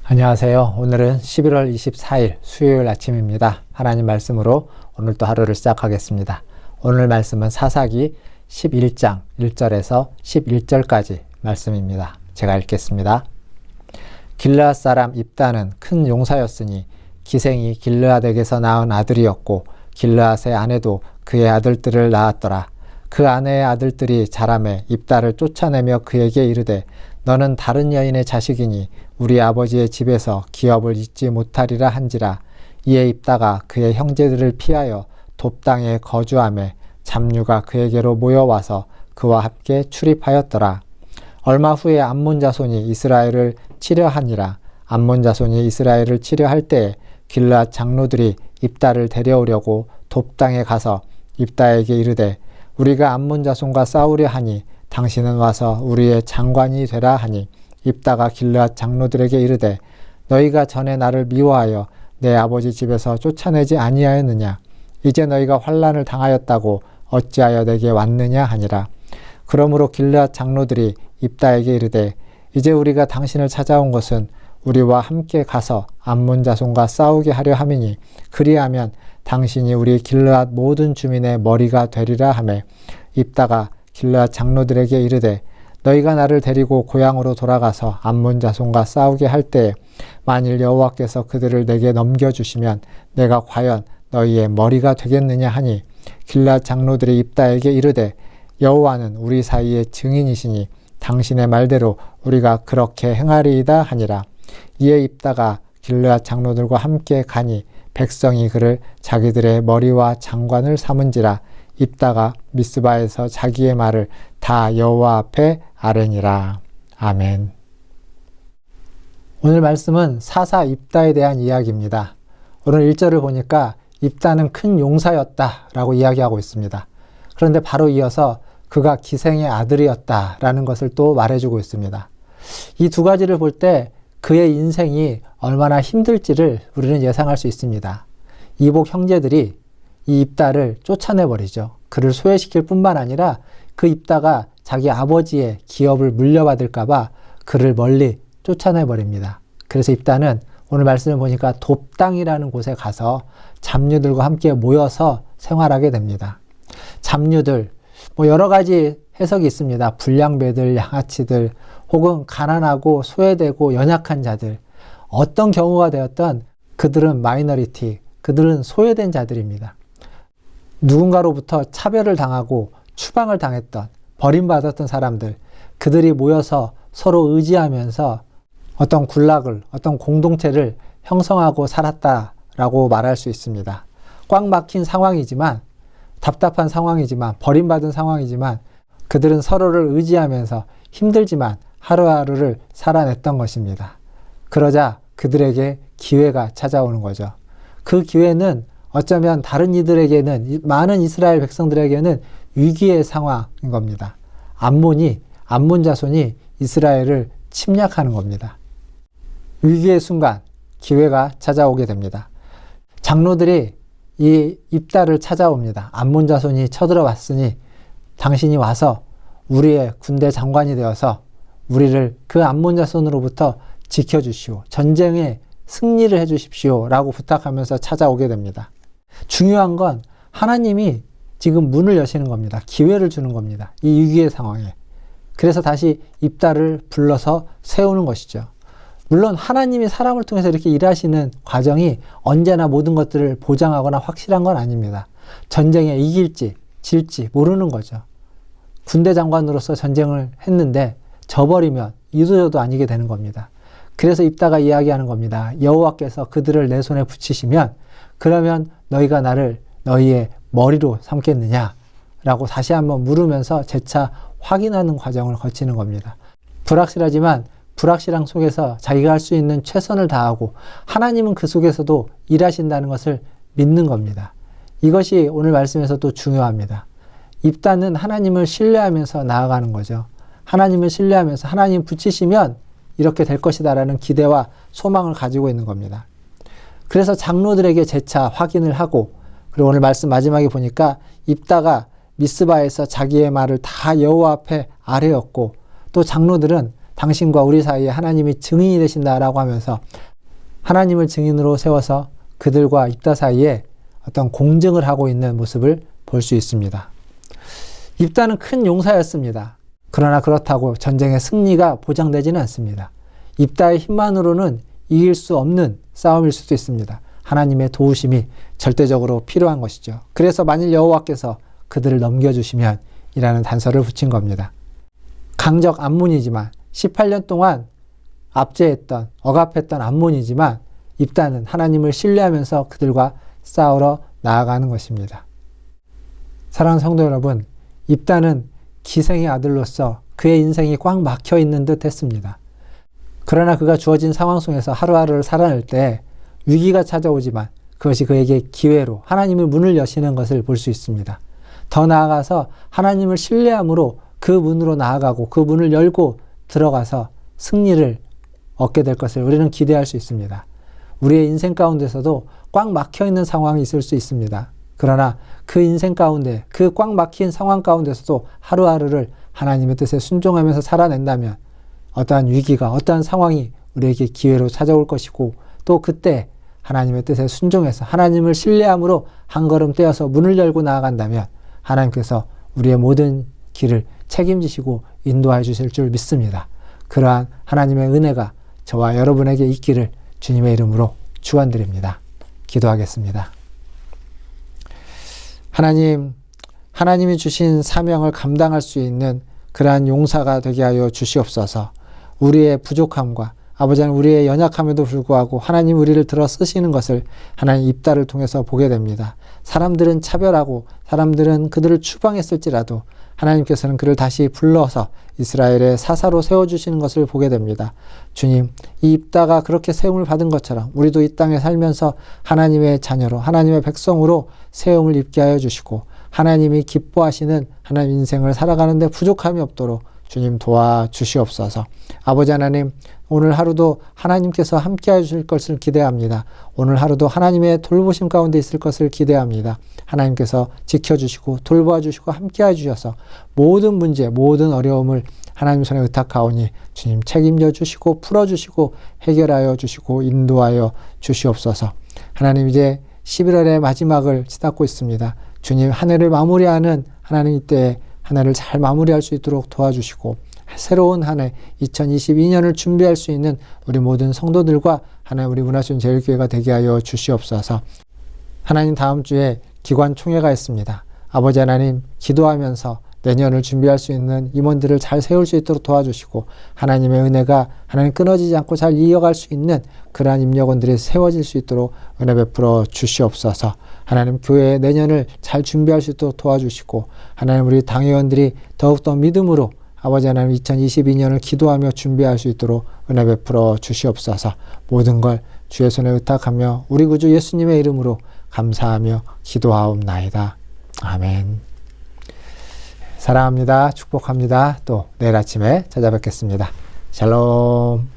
안녕하세요. 오늘은 11월 24일 수요일 아침입니다. 하나님 말씀으로 오늘 또 하루를 시작하겠습니다. 오늘 말씀은 사사기 11장 1절에서 11절까지 말씀입니다. 제가 읽겠습니다. 길르앗 사람 입다는 큰 용사였으니 기생이 길르앗에게서 낳은 아들이었고 길르앗의 아내도 그의 아들들을 낳았더라. 그 아내의 아들들이 자라매 입다를 쫓아내며 그에게 이르되 너는 다른 여인의 자식이니 우리 아버지의 집에서 기업을 잊지 못하리라 한지라. 이에 입다가 그의 형제들을 피하여 돕당에 거주하매 잡류가 그에게로 모여와서 그와 함께 출입하였더라. 얼마 후에 암몬 자손이 이스라엘을 치려하니라. 암몬 자손이 이스라엘을 치려할 때에 길르앗 장로들이 입다를 데려오려고 돕당에 가서 입다에게 이르되 우리가 암몬 자손과 싸우려 하니 당신은 와서 우리의 장관이 되라 하니 입다가 길르앗 장로들에게 이르되 너희가 전에 나를 미워하여 내 아버지 집에서 쫓아내지 아니하였느냐. 이제 너희가 환난을 당하였다고 어찌하여 내게 왔느냐 하니라. 그러므로 길르앗 장로들이 입다에게 이르되 이제 우리가 당신을 찾아온 것은 우리와 함께 가서 암몬 자손과 싸우게 하려 함이니 그리하면 당신이 우리 길르앗 모든 주민의 머리가 되리라 하매 입다가 길르앗 장로들에게 이르되 너희가 나를 데리고 고향으로 돌아가서 암몬 자손과 싸우게 할 때에 만일 여호와께서 그들을 내게 넘겨주시면 내가 과연 너희의 머리가 되겠느냐 하니 길르앗 장로들이 입다에게 이르되 여호와는 우리 사이의 증인이시니 당신의 말대로 우리가 그렇게 행하리이다 하니라. 이에 입다가 길르앗 장로들과 함께 가니 백성이 그를 자기들의 머리와 장관을 삼은지라. 입다가 미스바에서 자기의 말을 다 여호와 앞에 아뢰니라. 아멘. 오늘 말씀은 사사 입다에 대한 이야기입니다. 오늘 1절을 보니까 입다는 큰 용사였다 라고 이야기하고 있습니다. 그런데 바로 이어서 그가 기생의 아들이었다 라는 것을 또 말해주고 있습니다. 이 두 가지를 볼 때 그의 인생이 얼마나 힘들지를 우리는 예상할 수 있습니다. 이복 형제들이 이 입다를 쫓아내버리죠. 그를 소외시킬 뿐만 아니라 그 입다가 자기 아버지의 기업을 물려받을까봐 그를 멀리 쫓아내버립니다. 그래서 입다는 오늘 말씀을 보니까 돕당이라는 곳에 가서 잡류들과 함께 모여서 생활하게 됩니다. 잡류들, 여러 가지 해석이 있습니다. 불량배들, 양아치들, 혹은 가난하고 소외되고 연약한 자들. 어떤 경우가 되었던 그들은 마이너리티, 그들은 소외된 자들입니다. 누군가로부터 차별을 당하고 추방을 당했던, 버림받았던 사람들, 그들이 모여서 서로 의지하면서 어떤 군락을, 어떤 공동체를 형성하고 살았다라고 말할 수 있습니다. 꽉 막힌 상황이지만, 답답한 상황이지만, 버림받은 상황이지만 그들은 서로를 의지하면서 힘들지만 하루하루를 살아냈던 것입니다. 그러자 그들에게 기회가 찾아오는 거죠. 그 기회는 어쩌면 다른 이들에게는, 많은 이스라엘 백성들에게는 위기의 상황인 겁니다. 암몬 자손이 이스라엘을 침략하는 겁니다. 위기의 순간 기회가 찾아오게 됩니다. 장로들이 이 입다를 찾아옵니다. 암몬 자손이 쳐들어왔으니 당신이 와서 우리의 군대 장관이 되어서 우리를 그 암몬 자손으로부터 지켜주시오. 전쟁에 승리를 해주십시오. 라고 부탁하면서 찾아오게 됩니다. 중요한 건 하나님이 지금 문을 여시는 겁니다. 기회를 주는 겁니다. 이 위기의 상황에. 그래서 다시 입다를 불러서 세우는 것이죠. 물론 하나님이 사람을 통해서 이렇게 일하시는 과정이 언제나 모든 것들을 보장하거나 확실한 건 아닙니다. 전쟁에 이길지 질지 모르는 거죠. 군대 장관으로서 전쟁을 했는데 져버리면 이도저도 아니게 되는 겁니다. 그래서 입다가 이야기하는 겁니다. 여호와께서 그들을 내 손에 붙이시면 그러면 너희가 나를 너희의 머리로 삼겠느냐? 라고 다시 한번 물으면서 재차 확인하는 과정을 거치는 겁니다. 불확실하지만 불확실함 속에서 자기가 할 수 있는 최선을 다하고 하나님은 그 속에서도 일하신다는 것을 믿는 겁니다. 이것이 오늘 말씀에서도 중요합니다. 입다는 하나님을 신뢰하면서 나아가는 거죠. 하나님을 신뢰하면서 하나님 붙이시면 이렇게 될 것이다 라는 기대와 소망을 가지고 있는 겁니다. 그래서 장로들에게 재차 확인을 하고, 그리고 오늘 말씀 마지막에 보니까 입다가 미스바에서 자기의 말을 다 여호와 앞에 아뢰었고, 또 장로들은 당신과 우리 사이에 하나님이 증인이 되신다라고 하면서 하나님을 증인으로 세워서 그들과 입다 사이에 어떤 공증을 하고 있는 모습을 볼 수 있습니다. 입다는 큰 용사였습니다. 그러나 그렇다고 전쟁의 승리가 보장되지는 않습니다. 입다의 힘만으로는 이길 수 없는 싸움일 수도 있습니다. 하나님의 도우심이 절대적으로 필요한 것이죠. 그래서 만일 여호와께서 그들을 넘겨주시면 이라는 단서를 붙인 겁니다. 강적 암몬이지만 18년 동안 압제했던 억압했던 암몬이지만 입다는 하나님을 신뢰하면서 그들과 싸우러 나아가는 것입니다. 사랑하는 성도 여러분, 입다는 기생의 아들로서 그의 인생이 꽉 막혀 있는 듯 했습니다. 그러나 그가 주어진 상황 속에서 하루하루를 살아낼 때 위기가 찾아오지만 그것이 그에게 기회로 하나님의 문을 여시는 것을 볼 수 있습니다. 더 나아가서 하나님을 신뢰함으로 그 문으로 나아가고 그 문을 열고 들어가서 승리를 얻게 될 것을 우리는 기대할 수 있습니다. 우리의 인생 가운데서도 꽉 막혀 있는 상황이 있을 수 있습니다. 그러나 그 인생 가운데, 그 꽉 막힌 상황 가운데서도 하루하루를 하나님의 뜻에 순종하면서 살아낸다면 어떠한 위기가, 어떠한 상황이 우리에게 기회로 찾아올 것이고 또 그때 하나님의 뜻에 순종해서 하나님을 신뢰함으로 한 걸음 떼어서 문을 열고 나아간다면 하나님께서 우리의 모든 길을 책임지시고 인도해 주실 줄 믿습니다. 그러한 하나님의 은혜가 저와 여러분에게 있기를 주님의 이름으로 축원드립니다. 기도하겠습니다. 하나님이 주신 사명을 감당할 수 있는 그러한 용사가 되게 하여 주시옵소서. 우리의 부족함과 아버지 하나님 우리의 연약함에도 불구하고 하나님 우리를 들어 쓰시는 것을 하나님 입다를 통해서 보게 됩니다. 사람들은 차별하고 사람들은 그들을 추방했을지라도 하나님께서는 그를 다시 불러서 이스라엘의 사사로 세워주시는 것을 보게 됩니다. 주님, 이 입다가 그렇게 세움을 받은 것처럼 우리도 이 땅에 살면서 하나님의 자녀로 하나님의 백성으로 세움을 입게 하여 주시고 하나님이 기뻐하시는 하나님 인생을 살아가는 데 부족함이 없도록 주님 도와주시옵소서. 아버지 하나님, 오늘 하루도 하나님께서 함께 해주실 것을 기대합니다. 오늘 하루도 하나님의 돌보심 가운데 있을 것을 기대합니다. 하나님께서 지켜주시고 돌봐주시고 함께 해주셔서 모든 문제, 모든 어려움을 하나님 손에 의탁하오니 주님 책임져 주시고 풀어주시고 해결하여 주시고 인도하여 주시옵소서. 하나님, 이제 11월의 마지막을 치닫고 있습니다. 주님, 한 해를 마무리하는 하나님 이때에 한 해를 잘 마무리할 수 있도록 도와주시고 새로운 한 해 2022년을 준비할 수 있는 우리 모든 성도들과 하나님 우리 문화촌 제일교회가 되게 하여 주시옵소서. 하나님, 다음 주에 기관 총회가 있습니다. 아버지 하나님, 기도하면서 내년을 준비할 수 있는 임원들을 잘 세울 수 있도록 도와주시고 하나님의 은혜가 하나님 끊어지지 않고 잘 이어갈 수 있는 그러한 임력원들이 세워질 수 있도록 은혜 베풀어 주시옵소서. 하나님, 교회의 내년을 잘 준비할 수 있도록 도와주시고 하나님 우리 당회원들이 더욱더 믿음으로 아버지 하나님 2022년을 기도하며 준비할 수 있도록 은혜 베풀어 주시옵소서. 모든 걸 주의 손에 의탁하며 우리 구주 예수님의 이름으로 감사하며 기도하옵나이다. 아멘. 사랑합니다. 축복합니다. 또 내일 아침에 찾아뵙겠습니다. 샬롬.